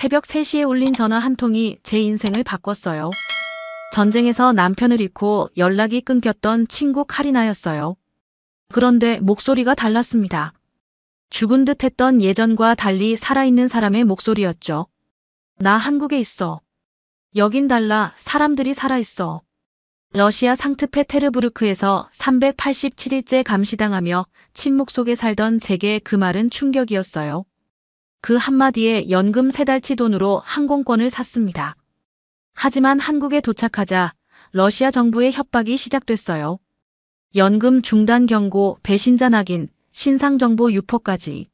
새벽 3시에 울린 전화 한 통이 제 인생을 바꿨어요. 전쟁에서 남편을 잃고 연락이 끊겼던 친구 카리나였어요. 그런데 목소리가 달랐습니다. 죽은 듯 했던 예전과 달리 살아있는 사람의 목소리였죠. 나 한국에 있어. 여긴 달라. 사람들이 살아있어. 러시아 상트페테르부르크에서 387일째 감시당하며 침묵 속에 살던 제게 그 말은 충격이었어요. 그 한마디에 연금 3달치 돈으로 항공권을 샀습니다. 하지만 한국에 도착하자 러시아 정부의 협박이 시작됐어요. 연금 중단 경고, 배신자 낙인, 신상정보 유포까지.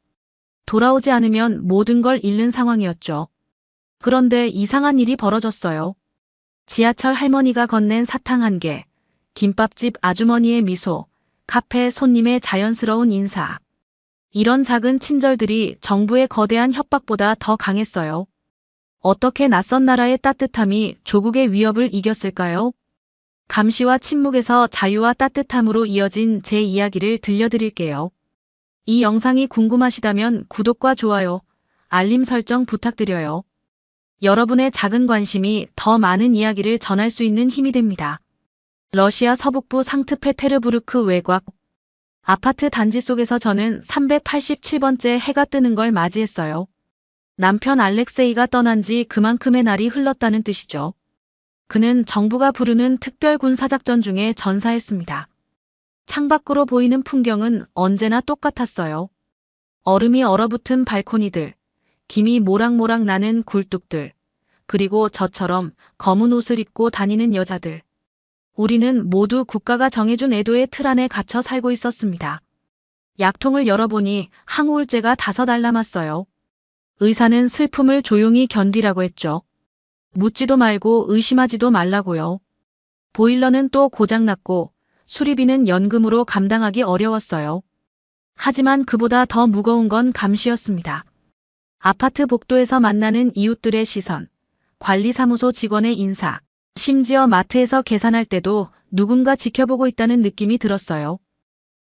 돌아오지 않으면 모든 걸 잃는 상황이었죠. 그런데 이상한 일이 벌어졌어요. 지하철 할머니가 건넨 사탕 1개, 김밥집 아주머니의 미소, 카페 손님의 자연스러운 인사. 이런 작은 친절들이 정부의 거대한 협박보다 더 강했어요. 어떻게 낯선 나라의 따뜻함이 조국의 위협을 이겼을까요? 감시와 침묵에서 자유와 따뜻함으로 이어진 제 이야기를 들려드릴게요. 이 영상이 궁금하시다면 구독과 좋아요, 알림 설정 부탁드려요. 여러분의 작은 관심이 더 많은 이야기를 전할 수 있는 힘이 됩니다. 러시아 서북부 상트페테르부르크 외곽 아파트 단지 속에서 저는 387번째 해가 뜨는 걸 맞이했어요. 남편 알렉세이가 떠난 지 그만큼의 날이 흘렀다는 뜻이죠. 그는 정부가 부르는 특별 군사작전 중에 전사했습니다. 창밖으로 보이는 풍경은 언제나 똑같았어요. 얼음이 얼어붙은 발코니들, 김이 모락모락 나는 굴뚝들, 그리고 저처럼 검은 옷을 입고 다니는 여자들. 우리는 모두 국가가 정해준 애도의 틀 안에 갇혀 살고 있었습니다. 약통을 열어보니 항우울제가 5알 남았어요. 의사는 슬픔을 조용히 견디라고 했죠. 묻지도 말고 의심하지도 말라고요. 보일러는 또 고장났고 수리비는 연금으로 감당하기 어려웠어요. 하지만 그보다 더 무거운 건 감시였습니다. 아파트 복도에서 만나는 이웃들의 시선, 관리사무소 직원의 인사, 심지어 마트에서 계산할 때도 누군가 지켜보고 있다는 느낌이 들었어요.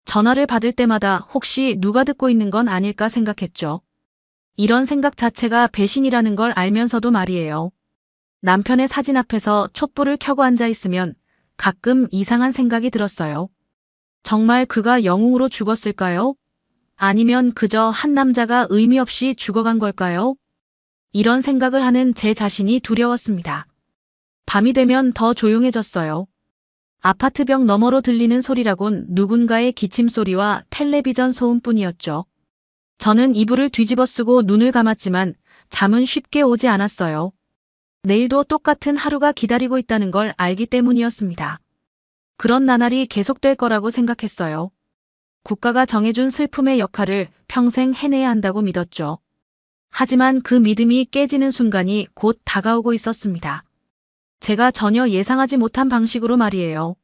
전화를 받을 때마다 혹시 누가 듣고 있는 건 아닐까 생각했죠. 이런 생각 자체가 배신이라는 걸 알면서도 말이에요. 남편의 사진 앞에서 촛불을 켜고 앉아 있으면 가끔 이상한 생각이 들었어요. 정말 그가 영웅으로 죽었을까요? 아니면 그저 한 남자가 의미 없이 죽어간 걸까요? 이런 생각을 하는 제 자신이 두려웠습니다. 밤이 되면 더 조용해졌어요. 아파트 벽 너머로 들리는 소리라곤 누군가의 기침 소리와 텔레비전 소음뿐이었죠. 저는 이불을 뒤집어 쓰고 눈을 감았지만 잠은 쉽게 오지 않았어요. 내일도 똑같은 하루가 기다리고 있다는 걸 알기 때문이었습니다. 그런 나날이 계속될 거라고 생각했어요. 국가가 정해준 슬픔의 역할을 평생 해내야 한다고 믿었죠. 하지만 그 믿음이 깨지는 순간이 곧 다가오고 있었습니다. 제가 전혀 예상하지 못한 방식으로 말이에요.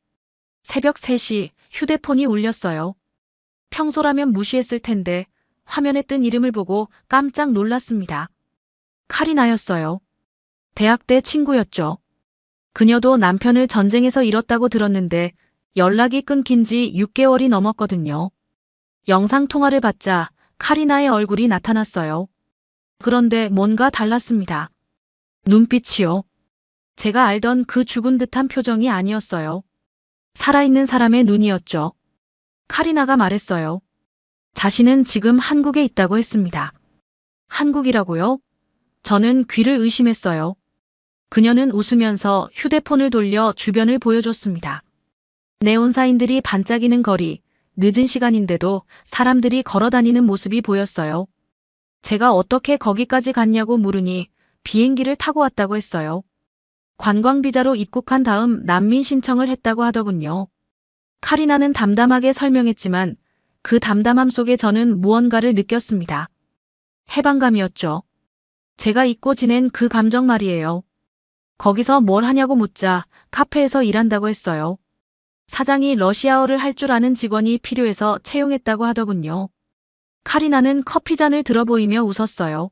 새벽 3시 휴대폰이 울렸어요. 평소라면 무시했을 텐데 화면에 뜬 이름을 보고 깜짝 놀랐습니다. 카리나였어요. 대학 때 친구였죠. 그녀도 남편을 전쟁에서 잃었다고 들었는데 연락이 끊긴 지 6개월이 넘었거든요. 영상통화를 받자 카리나의 얼굴이 나타났어요. 그런데 뭔가 달랐습니다. 눈빛이요. 제가 알던 그 죽은 듯한 표정이 아니었어요. 살아있는 사람의 눈이었죠. 카리나가 말했어요. 자신은 지금 한국에 있다고 했습니다. 한국이라고요? 저는 귀를 의심했어요. 그녀는 웃으면서 휴대폰을 돌려 주변을 보여줬습니다. 네온사인들이 반짝이는 거리, 늦은 시간인데도 사람들이 걸어다니는 모습이 보였어요. 제가 어떻게 거기까지 갔냐고 물으니 비행기를 타고 왔다고 했어요. 관광비자로 입국한 다음 난민 신청을 했다고 하더군요. 카리나는 담담하게 설명했지만 그 담담함 속에 저는 무언가를 느꼈습니다. 해방감이었죠. 제가 잊고 지낸 그 감정 말이에요. 거기서 뭘 하냐고 묻자 카페에서 일한다고 했어요. 사장이 러시아어를 할 줄 아는 직원이 필요해서 채용했다고 하더군요. 카리나는 커피잔을 들어 보이며 웃었어요.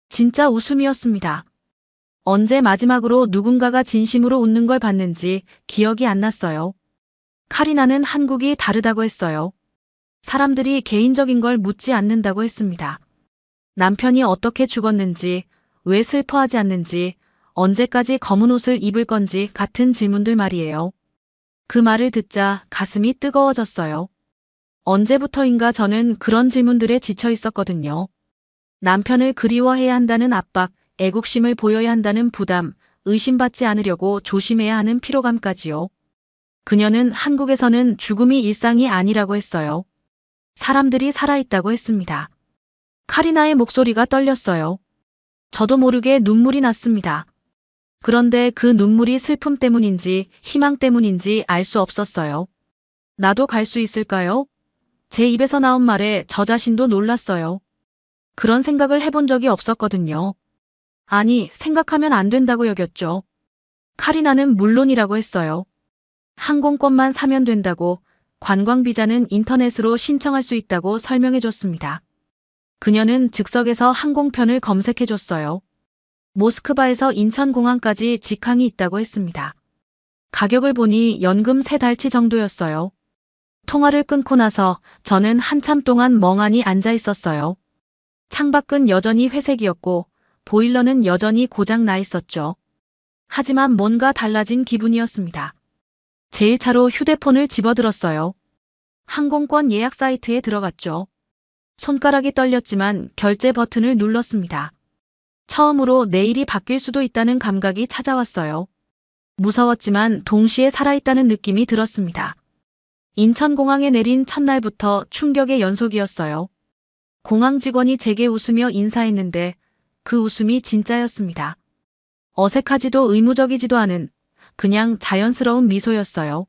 진짜 웃음이었습니다. 언제 마지막으로 누군가가 진심으로 웃는 걸 봤는지 기억이 안 났어요. 카리나는 한국이 다르다고 했어요. 사람들이 개인적인 걸 묻지 않는다고 했습니다. 남편이 어떻게 죽었는지, 왜 슬퍼하지 않는지, 언제까지 검은 옷을 입을 건지 같은 질문들 말이에요. 그 말을 듣자 가슴이 뜨거워졌어요. 언제부터인가 저는 그런 질문들에 지쳐 있었거든요. 남편을 그리워해야 한다는 압박, 애국심을 보여야 한다는 부담, 의심받지 않으려고 조심해야 하는 피로감까지요. 그녀는 한국에서는 죽음이 일상이 아니라고 했어요. 사람들이 살아있다고 했습니다. 카리나의 목소리가 떨렸어요. 저도 모르게 눈물이 났습니다. 그런데 그 눈물이 슬픔 때문인지 희망 때문인지 알 수 없었어요. 나도 갈 수 있을까요? 제 입에서 나온 말에 저 자신도 놀랐어요. 그런 생각을 해본 적이 없었거든요. 아니, 생각하면 안 된다고 여겼죠. 카리나는 물론이라고 했어요. 항공권만 사면 된다고, 관광비자는 인터넷으로 신청할 수 있다고 설명해 줬습니다. 그녀는 즉석에서 항공편을 검색해 줬어요. 모스크바에서 인천공항까지 직항이 있다고 했습니다. 가격을 보니 연금 3달치 정도였어요. 통화를 끊고 나서 저는 한참 동안 멍하니 앉아 있었어요. 창밖은 여전히 회색이었고 보일러는 여전히 고장 나 있었죠. 하지만 뭔가 달라진 기분이었습니다. 제 1차로 휴대폰을 집어들었어요. 항공권 예약 사이트에 들어갔죠. 손가락이 떨렸지만 결제 버튼을 눌렀습니다. 처음으로 내일이 바뀔 수도 있다는 감각이 찾아왔어요. 무서웠지만 동시에 살아있다는 느낌이 들었습니다. 인천공항에 내린 첫날부터 충격의 연속이었어요. 공항 직원이 제게 웃으며 인사했는데 그 웃음이 진짜였습니다. 어색하지도 의무적이지도 않은 그냥 자연스러운 미소였어요.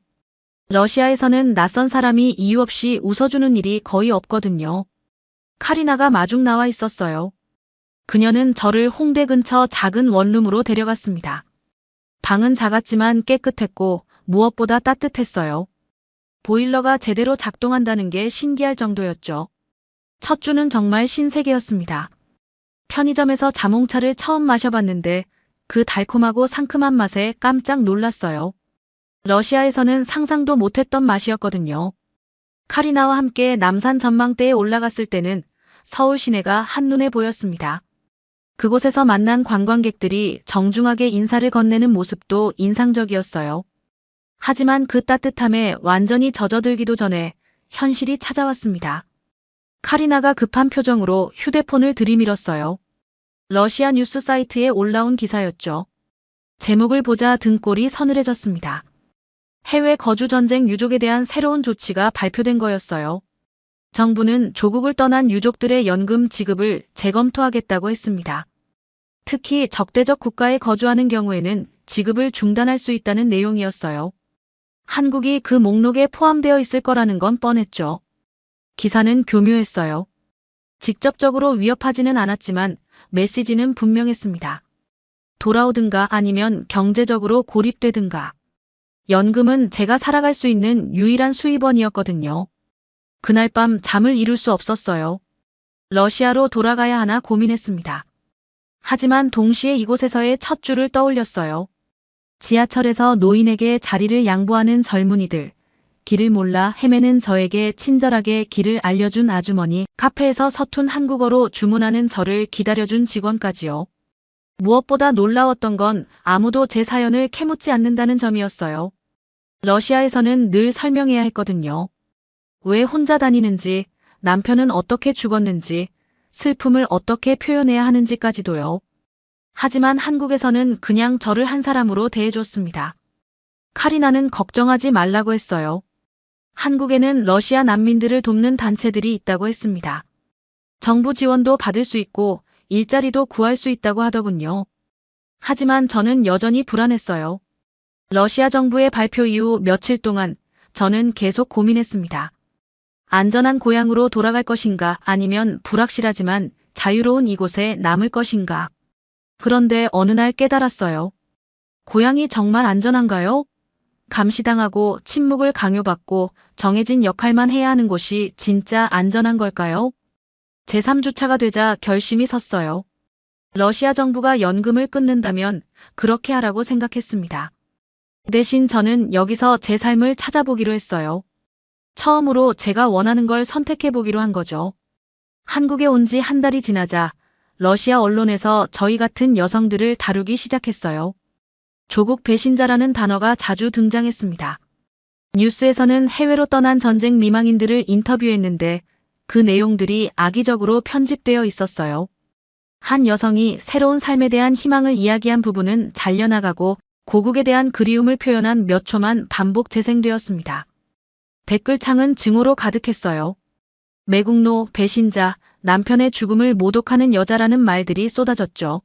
러시아에서는 낯선 사람이 이유 없이 웃어주는 일이 거의 없거든요. 카리나가 마중 나와 있었어요. 그녀는 저를 홍대 근처 작은 원룸으로 데려갔습니다. 방은 작았지만 깨끗했고 무엇보다 따뜻했어요. 보일러가 제대로 작동한다는 게 신기할 정도였죠. 첫 주는 정말 신세계였습니다. 편의점에서 자몽차를 처음 마셔봤는데 그 달콤하고 상큼한 맛에 깜짝 놀랐어요. 러시아에서는 상상도 못했던 맛이었거든요. 카리나와 함께 남산 전망대에 올라갔을 때는 서울 시내가 한눈에 보였습니다. 그곳에서 만난 관광객들이 정중하게 인사를 건네는 모습도 인상적이었어요. 하지만 그 따뜻함에 완전히 젖어들기도 전에 현실이 찾아왔습니다. 카리나가 급한 표정으로 휴대폰을 들이밀었어요. 러시아 뉴스 사이트에 올라온 기사였죠. 제목을 보자 등골이 서늘해졌습니다. 해외 거주 전쟁 유족에 대한 새로운 조치가 발표된 거였어요. 정부는 조국을 떠난 유족들의 연금 지급을 재검토하겠다고 했습니다. 특히 적대적 국가에 거주하는 경우에는 지급을 중단할 수 있다는 내용이었어요. 한국이 그 목록에 포함되어 있을 거라는 건 뻔했죠. 기사는 교묘했어요. 직접적으로 위협하지는 않았지만 메시지는 분명했습니다. 돌아오든가 아니면 경제적으로 고립되든가. 연금은 제가 살아갈 수 있는 유일한 수입원이었거든요. 그날 밤 잠을 이룰 수 없었어요. 러시아로 돌아가야 하나 고민했습니다. 하지만 동시에 이곳에서의 첫 주를 떠올렸어요. 지하철에서 노인에게 자리를 양보하는 젊은이들, 길을 몰라 헤매는 저에게 친절하게 길을 알려준 아주머니, 카페에서 서툰 한국어로 주문하는 저를 기다려준 직원까지요. 무엇보다 놀라웠던 건 아무도 제 사연을 캐묻지 않는다는 점이었어요. 러시아에서는 늘 설명해야 했거든요. 왜 혼자 다니는지, 남편은 어떻게 죽었는지, 슬픔을 어떻게 표현해야 하는지까지도요. 하지만 한국에서는 그냥 저를 한 사람으로 대해줬습니다. 카리나는 걱정하지 말라고 했어요. 한국에는 러시아 난민들을 돕는 단체들이 있다고 했습니다. 정부 지원도 받을 수 있고 일자리도 구할 수 있다고 하더군요. 하지만 저는 여전히 불안했어요. 러시아 정부의 발표 이후 며칠 동안 저는 계속 고민했습니다. 안전한 고향으로 돌아갈 것인가 아니면 불확실하지만 자유로운 이곳에 남을 것인가. 그런데 어느 날 깨달았어요. 고향이 정말 안전한가요? 감시당하고 침묵을 강요받고 정해진 역할만 해야 하는 곳이 진짜 안전한 걸까요? 제3주차가 되자 결심이 섰어요. 러시아 정부가 연금을 끊는다면 그렇게 하라고 생각했습니다. 대신 저는 여기서 제 삶을 찾아보기로 했어요. 처음으로 제가 원하는 걸 선택해보기로 한 거죠. 한국에 온 지 한 달이 지나자 러시아 언론에서 저희 같은 여성들을 다루기 시작했어요. 조국 배신자라는 단어가 자주 등장했습니다. 뉴스에서는 해외로 떠난 전쟁 미망인들을 인터뷰했는데 그 내용들이 악의적으로 편집되어 있었어요. 한 여성이 새로운 삶에 대한 희망을 이야기한 부분은 잘려나가고 고국에 대한 그리움을 표현한 몇 초만 반복 재생되었습니다. 댓글창은 증오로 가득했어요. 매국노, 배신자, 남편의 죽음을 모독하는 여자라는 말들이 쏟아졌죠.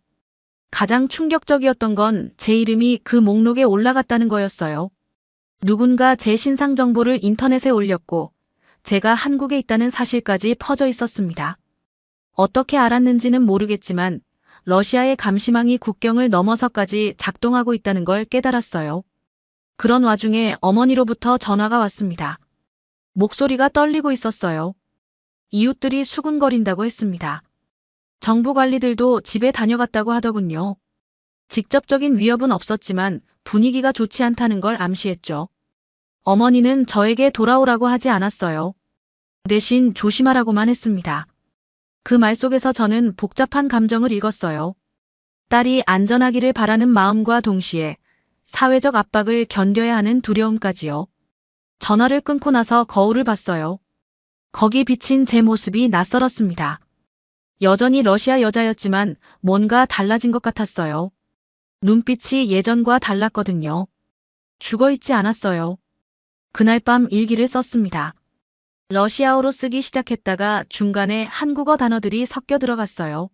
가장 충격적이었던 건 제 이름이 그 목록에 올라갔다는 거였어요. 누군가 제 신상 정보를 인터넷에 올렸고 제가 한국에 있다는 사실까지 퍼져 있었습니다. 어떻게 알았는지는 모르겠지만 러시아의 감시망이 국경을 넘어서까지 작동하고 있다는 걸 깨달았어요. 그런 와중에 어머니로부터 전화가 왔습니다. 목소리가 떨리고 있었어요. 이웃들이 수군거린다고 했습니다. 정부 관리들도 집에 다녀갔다고 하더군요. 직접적인 위협은 없었지만 분위기가 좋지 않다는 걸 암시했죠. 어머니는 저에게 돌아오라고 하지 않았어요. 대신 조심하라고만 했습니다. 그 말 속에서 저는 복잡한 감정을 읽었어요. 딸이 안전하기를 바라는 마음과 동시에 사회적 압박을 견뎌야 하는 두려움까지요. 전화를 끊고 나서 거울을 봤어요. 거기 비친 제 모습이 낯설었습니다. 여전히 러시아 여자였지만 뭔가 달라진 것 같았어요. 눈빛이 예전과 달랐거든요. 죽어있지 않았어요. 그날 밤 일기를 썼습니다. 러시아어로 쓰기 시작했다가 중간에 한국어 단어들이 섞여 들어갔어요.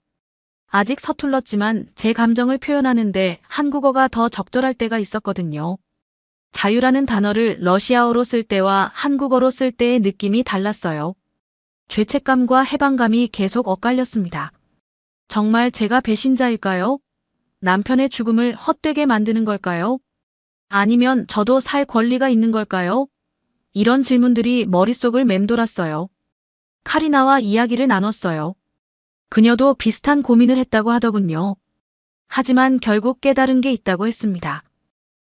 아직 서툴렀지만 제 감정을 표현하는데 한국어가 더 적절할 때가 있었거든요. 자유라는 단어를 러시아어로 쓸 때와 한국어로 쓸 때의 느낌이 달랐어요. 죄책감과 해방감이 계속 엇갈렸습니다. 정말 제가 배신자일까요? 남편의 죽음을 헛되게 만드는 걸까요? 아니면 저도 살 권리가 있는 걸까요? 이런 질문들이 머릿속을 맴돌았어요. 카리나와 이야기를 나눴어요. 그녀도 비슷한 고민을 했다고 하더군요. 하지만 결국 깨달은 게 있다고 했습니다.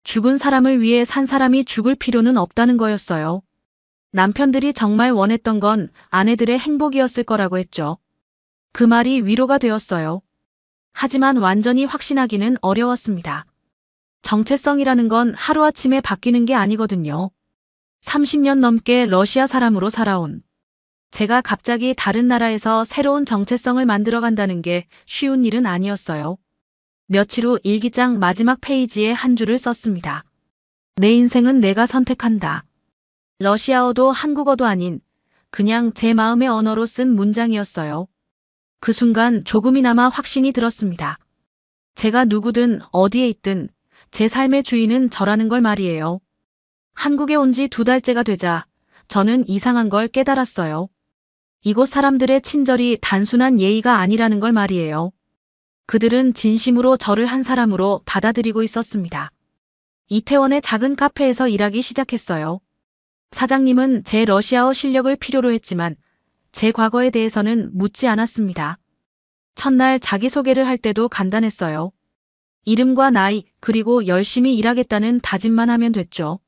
죽은 사람을 위해 산 사람이 죽을 필요는 없다는 거였어요. 남편들이 정말 원했던 건 아내들의 행복이었을 거라고 했죠. 그 말이 위로가 되었어요. 하지만 완전히 확신하기는 어려웠습니다. 정체성이라는 건 하루아침에 바뀌는 게 아니거든요. 30년 넘게 러시아 사람으로 살아온 제가 갑자기 다른 나라에서 새로운 정체성을 만들어 간다는 게 쉬운 일은 아니었어요. 며칠 후 일기장 마지막 페이지에 한 줄을 썼습니다. 내 인생은 내가 선택한다. 러시아어도 한국어도 아닌 그냥 제 마음의 언어로 쓴 문장이었어요. 그 순간 조금이나마 확신이 들었습니다. 제가 누구든 어디에 있든 제 삶의 주인은 저라는 걸 말이에요. 한국에 온 지 2달째가 되자 저는 이상한 걸 깨달았어요. 이곳 사람들의 친절이 단순한 예의가 아니라는 걸 말이에요. 그들은 진심으로 저를 한 사람으로 받아들이고 있었습니다. 이태원의 작은 카페에서 일하기 시작했어요. 사장님은 제 러시아어 실력을 필요로 했지만 제 과거에 대해서는 묻지 않았습니다. 첫날 자기소개를 할 때도 간단했어요. 이름과 나이, 그리고 열심히 일하겠다는 다짐만 하면 됐죠.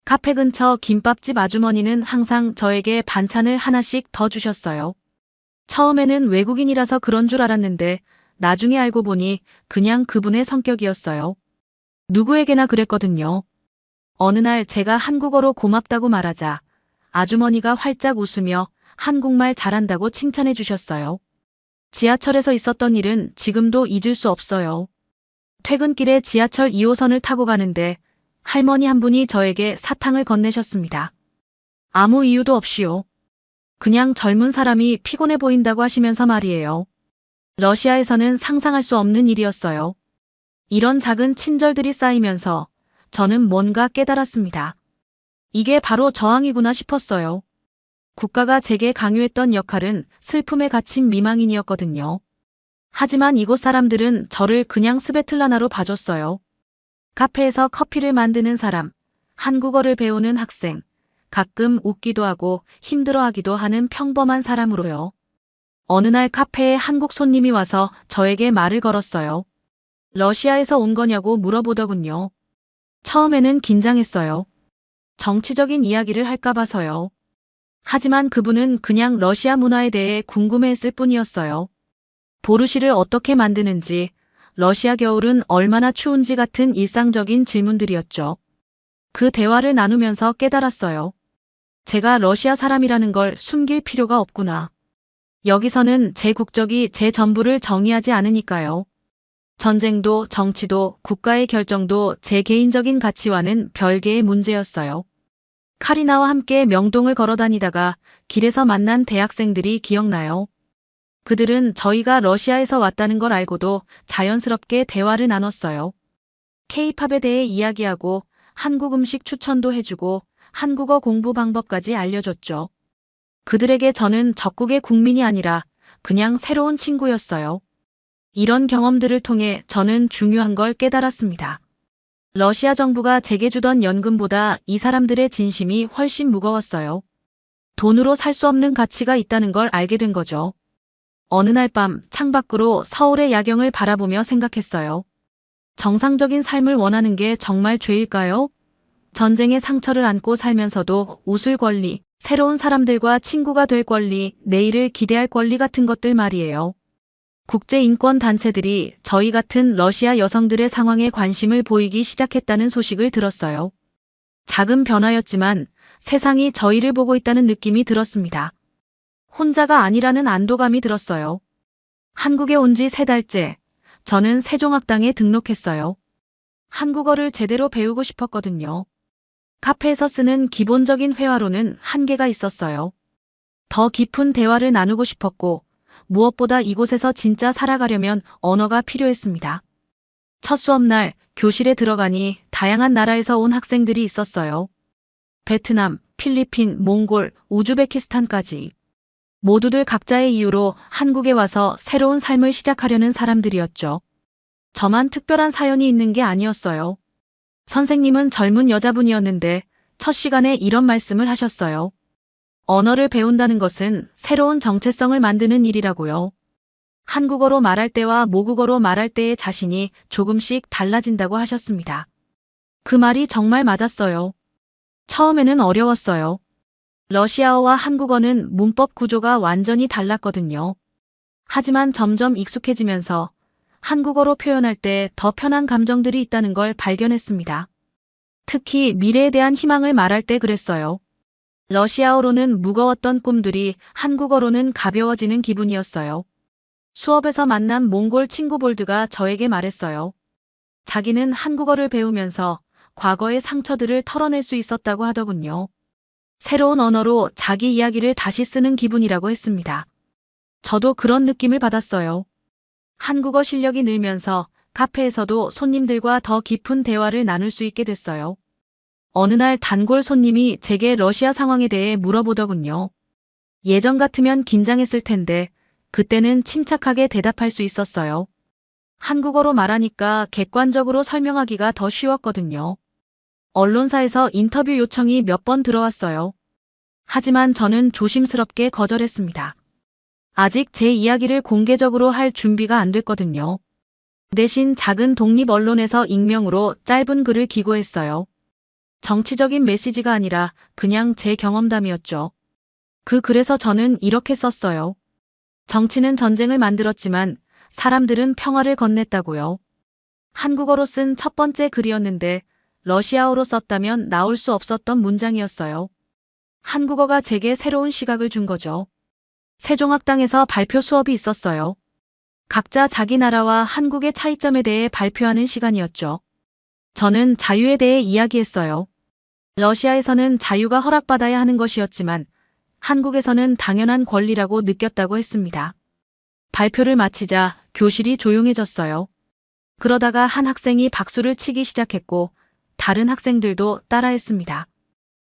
카페 근처 김밥집 아주머니는 항상 저에게 반찬을 하나씩 더 주셨어요. 처음에는 외국인이라서 그런 줄 알았는데 나중에 알고 보니 그냥 그분의 성격이었어요. 누구에게나 그랬거든요. 어느 날 제가 한국어로 고맙다고 말하자 아주머니가 활짝 웃으며 한국말 잘한다고 칭찬해 주셨어요. 지하철에서 있었던 일은 지금도 잊을 수 없어요. 퇴근길에 지하철 2호선을 타고 가는데 할머니 한 분이 저에게 사탕을 건네셨습니다. 아무 이유도 없이요. 그냥 젊은 사람이 피곤해 보인다고 하시면서 말이에요. 러시아에서는 상상할 수 없는 일이었어요. 이런 작은 친절들이 쌓이면서 저는 뭔가 깨달았습니다. 이게 바로 저항이구나 싶었어요. 국가가 제게 강요했던 역할은 슬픔에 갇힌 미망인이었거든요. 하지만 이곳 사람들은 저를 그냥 스베틀라나로 봐줬어요. 카페에서 커피를 만드는 사람, 한국어를 배우는 학생, 가끔 웃기도 하고 힘들어하기도 하는 평범한 사람으로요. 어느 날 카페에 한국 손님이 와서 저에게 말을 걸었어요. 러시아에서 온 거냐고 물어보더군요. 처음에는 긴장했어요. 정치적인 이야기를 할까 봐서요. 하지만 그분은 그냥 러시아 문화에 대해 궁금해했을 뿐이었어요. 보르시를 어떻게 만드는지, 러시아 겨울은 얼마나 추운지 같은 일상적인 질문들이었죠. 그 대화를 나누면서 깨달았어요. 제가 러시아 사람이라는 걸 숨길 필요가 없구나. 여기서는 제 국적이 제 전부를 정의하지 않으니까요. 전쟁도 정치도 국가의 결정도 제 개인적인 가치와는 별개의 문제였어요. 카리나와 함께 명동을 걸어 다니다가 길에서 만난 대학생들이 기억나요. 그들은 저희가 러시아에서 왔다는 걸 알고도 자연스럽게 대화를 나눴어요. K-팝에 대해 이야기하고 한국 음식 추천도 해주고 한국어 공부 방법까지 알려줬죠. 그들에게 저는 적국의 국민이 아니라 그냥 새로운 친구였어요. 이런 경험들을 통해 저는 중요한 걸 깨달았습니다. 러시아 정부가 제게 주던 연금보다 이 사람들의 진심이 훨씬 무거웠어요. 돈으로 살 수 없는 가치가 있다는 걸 알게 된 거죠. 어느 날 밤 창밖으로 서울의 야경을 바라보며 생각했어요. 정상적인 삶을 원하는 게 정말 죄일까요? 전쟁의 상처를 안고 살면서도 웃을 권리, 새로운 사람들과 친구가 될 권리, 내일을 기대할 권리 같은 것들 말이에요. 국제인권단체들이 저희 같은 러시아 여성들의 상황에 관심을 보이기 시작했다는 소식을 들었어요. 작은 변화였지만 세상이 저희를 보고 있다는 느낌이 들었습니다. 혼자가 아니라는 안도감이 들었어요. 한국에 온 지 3달째, 저는 세종학당에 등록했어요. 한국어를 제대로 배우고 싶었거든요. 카페에서 쓰는 기본적인 회화로는 한계가 있었어요. 더 깊은 대화를 나누고 싶었고, 무엇보다 이곳에서 진짜 살아가려면 언어가 필요했습니다. 첫 수업날 교실에 들어가니 다양한 나라에서 온 학생들이 있었어요. 베트남, 필리핀, 몽골, 우즈베키스탄까지. 모두들 각자의 이유로 한국에 와서 새로운 삶을 시작하려는 사람들이었죠. 저만 특별한 사연이 있는 게 아니었어요. 선생님은 젊은 여자분이었는데 첫 시간에 이런 말씀을 하셨어요. 언어를 배운다는 것은 새로운 정체성을 만드는 일이라고요. 한국어로 말할 때와 모국어로 말할 때의 자신이 조금씩 달라진다고 하셨습니다. 그 말이 정말 맞았어요. 처음에는 어려웠어요. 러시아어와 한국어는 문법 구조가 완전히 달랐거든요. 하지만 점점 익숙해지면서 한국어로 표현할 때 더 편한 감정들이 있다는 걸 발견했습니다. 특히 미래에 대한 희망을 말할 때 그랬어요. 러시아어로는 무거웠던 꿈들이 한국어로는 가벼워지는 기분이었어요. 수업에서 만난 몽골 친구 볼드가 저에게 말했어요. 자기는 한국어를 배우면서 과거의 상처들을 털어낼 수 있었다고 하더군요. 새로운 언어로 자기 이야기를 다시 쓰는 기분이라고 했습니다. 저도 그런 느낌을 받았어요. 한국어 실력이 늘면서 카페에서도 손님들과 더 깊은 대화를 나눌 수 있게 됐어요. 어느 날 단골 손님이 제게 러시아 상황에 대해 물어보더군요. 예전 같으면 긴장했을 텐데 그때는 침착하게 대답할 수 있었어요. 한국어로 말하니까 객관적으로 설명하기가 더 쉬웠거든요. 언론사에서 인터뷰 요청이 몇 번 들어왔어요. 하지만 저는 조심스럽게 거절했습니다. 아직 제 이야기를 공개적으로 할 준비가 안 됐거든요. 대신 작은 독립 언론에서 익명으로 짧은 글을 기고했어요. 정치적인 메시지가 아니라 그냥 제 경험담이었죠. 그 글에서 저는 이렇게 썼어요. 정치는 전쟁을 만들었지만 사람들은 평화를 건넸다고요. 한국어로 쓴 첫 번째 글이었는데 러시아어로 썼다면 나올 수 없었던 문장이었어요. 한국어가 제게 새로운 시각을 준 거죠. 세종학당에서 발표 수업이 있었어요. 각자 자기 나라와 한국의 차이점에 대해 발표하는 시간이었죠. 저는 자유에 대해 이야기했어요. 러시아에서는 자유가 허락받아야 하는 것이었지만 한국에서는 당연한 권리라고 느꼈다고 했습니다. 발표를 마치자 교실이 조용해졌어요. 그러다가 한 학생이 박수를 치기 시작했고 다른 학생들도 따라했습니다.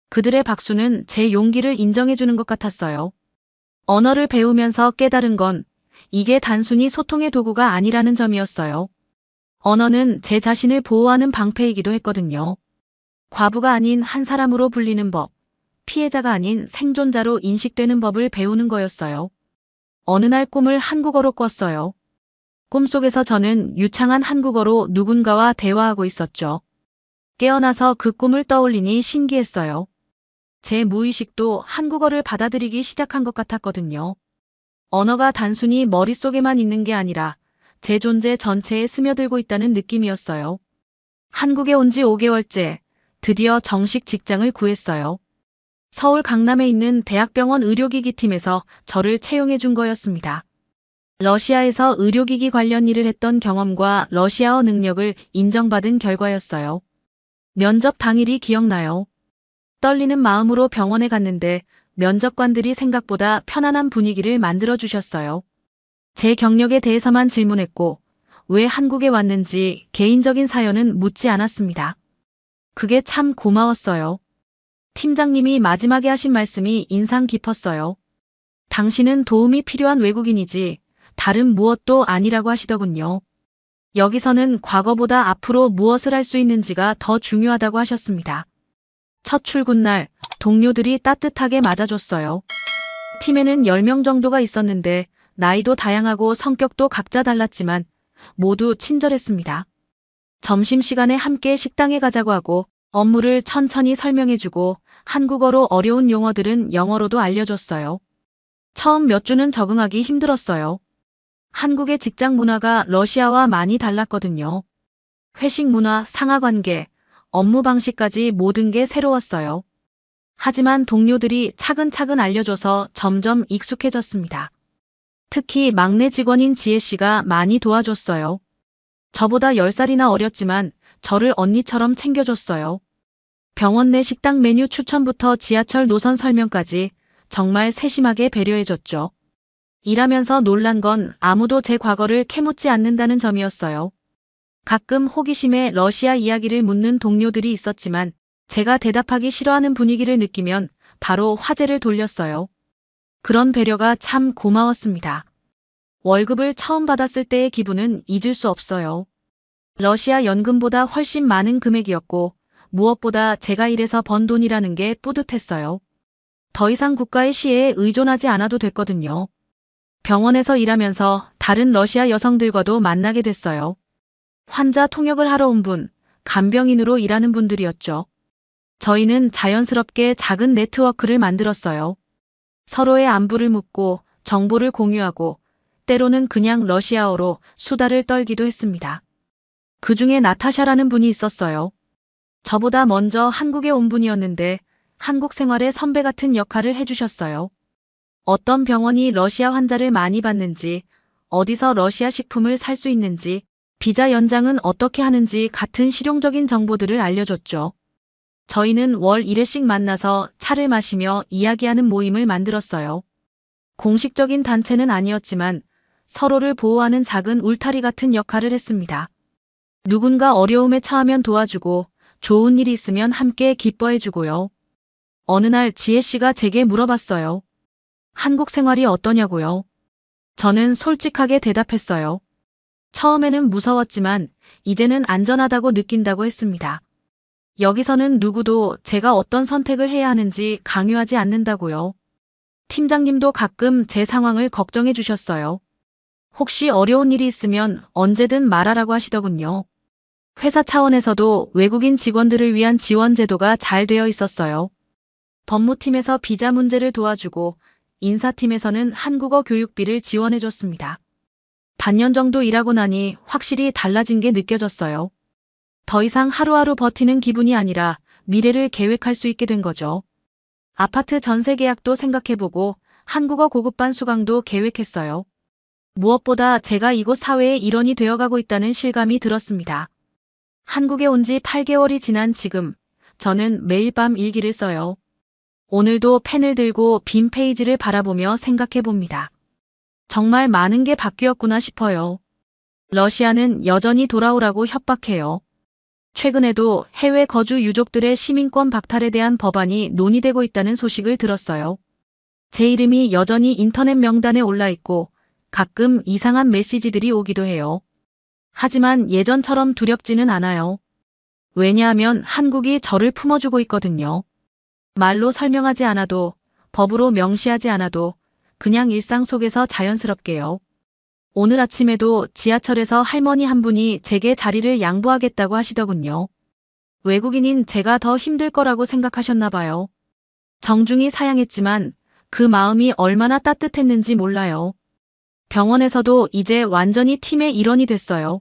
그들의 박수는 제 용기를 인정해주는 것 같았어요. 언어를 배우면서 깨달은 건 이게 단순히 소통의 도구가 아니라는 점이었어요. 언어는 제 자신을 보호하는 방패이기도 했거든요. 과부가 아닌 한 사람으로 불리는 법, 피해자가 아닌 생존자로 인식되는 법을 배우는 거였어요. 어느 날 꿈을 한국어로 꿨어요. 꿈속에서 저는 유창한 한국어로 누군가와 대화하고 있었죠. 깨어나서 그 꿈을 떠올리니 신기했어요. 제 무의식도 한국어를 받아들이기 시작한 것 같았거든요. 언어가 단순히 머릿속에만 있는 게 아니라 제 존재 전체에 스며들고 있다는 느낌이었어요. 한국에 온 지 5개월째 드디어 정식 직장을 구했어요. 서울 강남에 있는 대학병원 의료기기 팀에서 저를 채용해 준 거였습니다. 러시아에서 의료기기 관련 일을 했던 경험과 러시아어 능력을 인정받은 결과였어요. 면접 당일이 기억나요. 떨리는 마음으로 병원에 갔는데 면접관들이 생각보다 편안한 분위기를 만들어 주셨어요. 제 경력에 대해서만 질문했고 왜 한국에 왔는지 개인적인 사연은 묻지 않았습니다. 그게 참 고마웠어요. 팀장님이 마지막에 하신 말씀이 인상 깊었어요. 당신은 도움이 필요한 외국인이지 다른 무엇도 아니라고 하시더군요. 여기서는 과거보다 앞으로 무엇을 할 수 있는지가 더 중요하다고 하셨습니다. 첫 출근 날 동료들이 따뜻하게 맞아줬어요. 팀에는 10명 정도가 있었는데 나이도 다양하고 성격도 각자 달랐지만 모두 친절했습니다. 점심시간에 함께 식당에 가자고 하고 업무를 천천히 설명해주고 한국어로 어려운 용어들은 영어로도 알려줬어요. 처음 몇 주는 적응하기 힘들었어요. 한국의 직장 문화가 러시아와 많이 달랐거든요. 회식 문화, 상하관계, 업무 방식까지 모든 게 새로웠어요. 하지만 동료들이 차근차근 알려줘서 점점 익숙해졌습니다. 특히 막내 직원인 지혜 씨가 많이 도와줬어요. 저보다 10살이나 어렸지만 저를 언니처럼 챙겨줬어요. 병원 내 식당 메뉴 추천부터 지하철 노선 설명까지 정말 세심하게 배려해줬죠. 일하면서 놀란 건 아무도 제 과거를 캐묻지 않는다는 점이었어요. 가끔 호기심에 러시아 이야기를 묻는 동료들이 있었지만 제가 대답하기 싫어하는 분위기를 느끼면 바로 화제를 돌렸어요. 그런 배려가 참 고마웠습니다. 월급을 처음 받았을 때의 기분은 잊을 수 없어요. 러시아 연금보다 훨씬 많은 금액이었고 무엇보다 제가 일해서 번 돈이라는 게 뿌듯했어요. 더 이상 국가의 시혜에 의존하지 않아도 됐거든요. 병원에서 일하면서 다른 러시아 여성들과도 만나게 됐어요. 환자 통역을 하러 온 분, 간병인으로 일하는 분들이었죠. 저희는 자연스럽게 작은 네트워크를 만들었어요. 서로의 안부를 묻고 정보를 공유하고 때로는 그냥 러시아어로 수다를 떨기도 했습니다. 그 중에 나타샤라는 분이 있었어요. 저보다 먼저 한국에 온 분이었는데 한국 생활의 선배 같은 역할을 해주셨어요. 어떤 병원이 러시아 환자를 많이 받는지, 어디서 러시아 식품을 살 수 있는지, 비자 연장은 어떻게 하는지 같은 실용적인 정보들을 알려줬죠. 저희는 월 1회씩 만나서 차를 마시며 이야기하는 모임을 만들었어요. 공식적인 단체는 아니었지만 서로를 보호하는 작은 울타리 같은 역할을 했습니다. 누군가 어려움에 처하면 도와주고 좋은 일이 있으면 함께 기뻐해주고요. 어느 날 지혜 씨가 제게 물어봤어요. 한국 생활이 어떠냐고요? 저는 솔직하게 대답했어요. 처음에는 무서웠지만 이제는 안전하다고 느낀다고 했습니다. 여기서는 누구도 제가 어떤 선택을 해야 하는지 강요하지 않는다고요. 팀장님도 가끔 제 상황을 걱정해 주셨어요. 혹시 어려운 일이 있으면 언제든 말하라고 하시더군요. 회사 차원에서도 외국인 직원들을 위한 지원 제도가 잘 되어 있었어요. 법무팀에서 비자 문제를 도와주고 인사팀에서는 한국어 교육비를 지원해줬습니다. 반년 정도 일하고 나니 확실히 달라진 게 느껴졌어요. 더 이상 하루하루 버티는 기분이 아니라 미래를 계획할 수 있게 된 거죠. 아파트 전세 계약도 생각해보고 한국어 고급반 수강도 계획했어요. 무엇보다 제가 이곳 사회의 일원이 되어가고 있다는 실감이 들었습니다. 한국에 온 지 8개월이 지난 지금 저는 매일 밤 일기를 써요. 오늘도 펜을 들고 빈 페이지를 바라보며 생각해봅니다. 정말 많은 게 바뀌었구나 싶어요. 러시아는 여전히 돌아오라고 협박해요. 최근에도 해외 거주 유족들의 시민권 박탈에 대한 법안이 논의되고 있다는 소식을 들었어요. 제 이름이 여전히 인터넷 명단에 올라 있고 가끔 이상한 메시지들이 오기도 해요. 하지만 예전처럼 두렵지는 않아요. 왜냐하면 한국이 저를 품어주고 있거든요. 말로 설명하지 않아도, 법으로 명시하지 않아도 그냥 일상 속에서 자연스럽게요. 오늘 아침에도 지하철에서 할머니 한 분이 제게 자리를 양보하겠다고 하시더군요. 외국인인 제가 더 힘들 거라고 생각하셨나 봐요. 정중히 사양했지만 그 마음이 얼마나 따뜻했는지 몰라요. 병원에서도 이제 완전히 팀의 일원이 됐어요.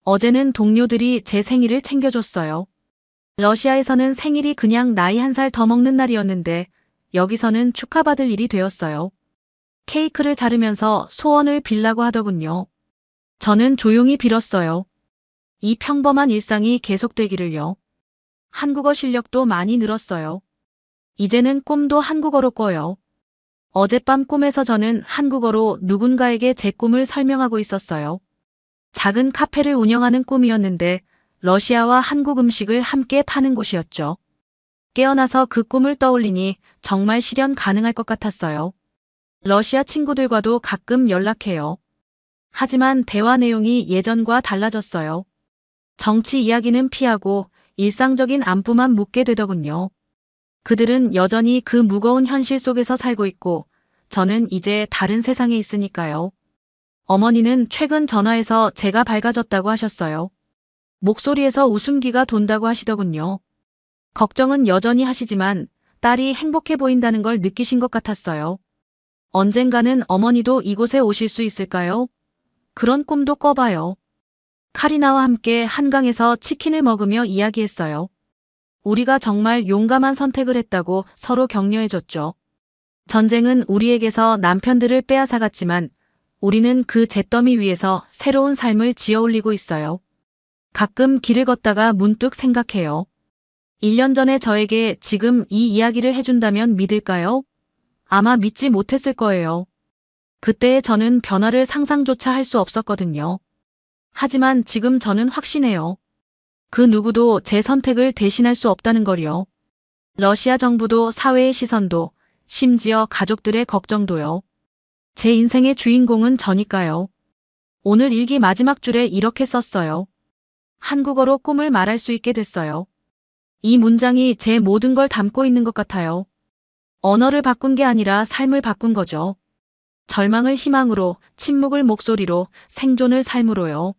어제는 동료들이 제 생일을 챙겨줬어요. 러시아에서는 생일이 그냥 나이 1살 더 먹는 날이었는데 여기서는 축하받을 일이 되었어요. 케이크를 자르면서 소원을 빌라고 하더군요. 저는 조용히 빌었어요. 이 평범한 일상이 계속되기를요. 한국어 실력도 많이 늘었어요. 이제는 꿈도 한국어로 꿔요. 어젯밤 꿈에서 저는 한국어로 누군가에게 제 꿈을 설명하고 있었어요. 작은 카페를 운영하는 꿈이었는데 러시아와 한국 음식을 함께 파는 곳이었죠. 깨어나서 그 꿈을 떠올리니 정말 실현 가능할 것 같았어요. 러시아 친구들과도 가끔 연락해요. 하지만 대화 내용이 예전과 달라졌어요. 정치 이야기는 피하고 일상적인 안부만 묻게 되더군요. 그들은 여전히 그 무거운 현실 속에서 살고 있고 저는 이제 다른 세상에 있으니까요. 어머니는 최근 전화해서 제가 밝아졌다고 하셨어요. 목소리에서 웃음기가 돈다고 하시더군요. 걱정은 여전히 하시지만 딸이 행복해 보인다는 걸 느끼신 것 같았어요. 언젠가는 어머니도 이곳에 오실 수 있을까요? 그런 꿈도 꿔봐요. 카리나와 함께 한강에서 치킨을 먹으며 이야기했어요. 우리가 정말 용감한 선택을 했다고 서로 격려해줬죠. 전쟁은 우리에게서 남편들을 빼앗아갔지만 우리는 그 잿더미 위에서 새로운 삶을 지어올리고 있어요. 가끔 길을 걷다가 문득 생각해요. 1년 전에 저에게 지금 이 이야기를 해준다면 믿을까요? 아마 믿지 못했을 거예요. 그때의 저는 변화를 상상조차 할 수 없었거든요. 하지만 지금 저는 확신해요. 그 누구도 제 선택을 대신할 수 없다는 걸요. 러시아 정부도 사회의 시선도 심지어 가족들의 걱정도요. 제 인생의 주인공은 저니까요. 오늘 일기 마지막 줄에 이렇게 썼어요. 한국어로 꿈을 말할 수 있게 됐어요. 이 문장이 제 모든 걸 담고 있는 것 같아요. 언어를 바꾼 게 아니라 삶을 바꾼 거죠. 절망을 희망으로, 침묵을 목소리로, 생존을 삶으로요.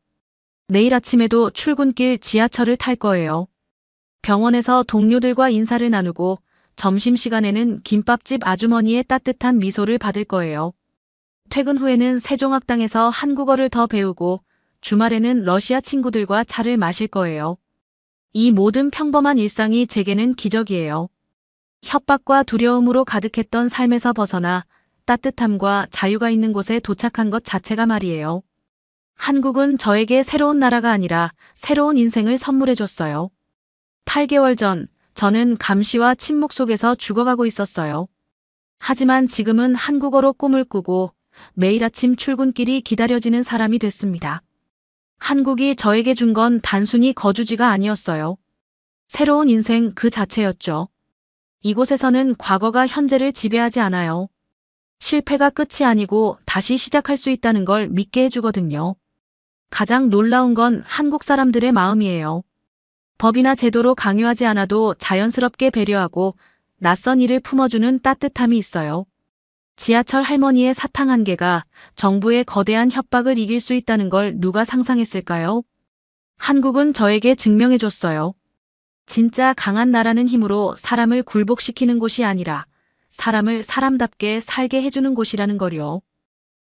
내일 아침에도 출근길 지하철을 탈 거예요. 병원에서 동료들과 인사를 나누고 점심시간에는 김밥집 아주머니의 따뜻한 미소를 받을 거예요. 퇴근 후에는 세종학당에서 한국어를 더 배우고 주말에는 러시아 친구들과 차를 마실 거예요. 이 모든 평범한 일상이 제게는 기적이에요. 협박과 두려움으로 가득했던 삶에서 벗어나 따뜻함과 자유가 있는 곳에 도착한 것 자체가 말이에요. 한국은 저에게 새로운 나라가 아니라 새로운 인생을 선물해줬어요. 8개월 전 저는 감시와 침묵 속에서 죽어가고 있었어요. 하지만 지금은 한국어로 꿈을 꾸고 매일 아침 출근길이 기다려지는 사람이 됐습니다. 한국이 저에게 준 건 단순히 거주지가 아니었어요. 새로운 인생 그 자체였죠. 이곳에서는 과거가 현재를 지배하지 않아요. 실패가 끝이 아니고 다시 시작할 수 있다는 걸 믿게 해주거든요. 가장 놀라운 건 한국 사람들의 마음이에요. 법이나 제도로 강요하지 않아도 자연스럽게 배려하고 낯선 일을 품어주는 따뜻함이 있어요. 지하철 할머니의 사탕 한 개가 정부의 거대한 협박을 이길 수 있다는 걸 누가 상상했을까요? 한국은 저에게 증명해줬어요. 진짜 강한 나라는 힘으로 사람을 굴복시키는 곳이 아니라 사람을 사람답게 살게 해주는 곳이라는 걸요.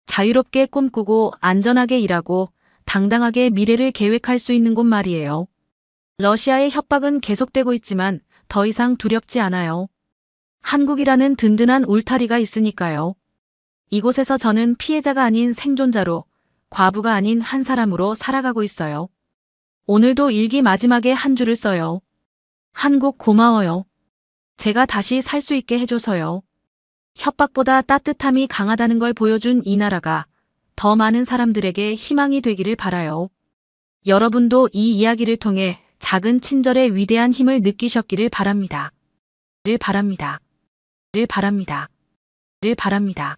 자유롭게 꿈꾸고 안전하게 일하고 당당하게 미래를 계획할 수 있는 곳 말이에요. 러시아의 협박은 계속되고 있지만 더 이상 두렵지 않아요. 한국이라는 든든한 울타리가 있으니까요. 이곳에서 저는 피해자가 아닌 생존자로, 과부가 아닌 한 사람으로 살아가고 있어요. 오늘도 일기 마지막에 한 줄을 써요. 한국 고마워요. 제가 다시 살 수 있게 해줘서요. 협박보다 따뜻함이 강하다는 걸 보여준 이 나라가 더 많은 사람들에게 희망이 되기를 바라요. 여러분도 이 이야기를 통해 작은 친절의 위대한 힘을 느끼셨기를 바랍니다. 를 바랍니다. 를 바랍니다. 를 바랍니다.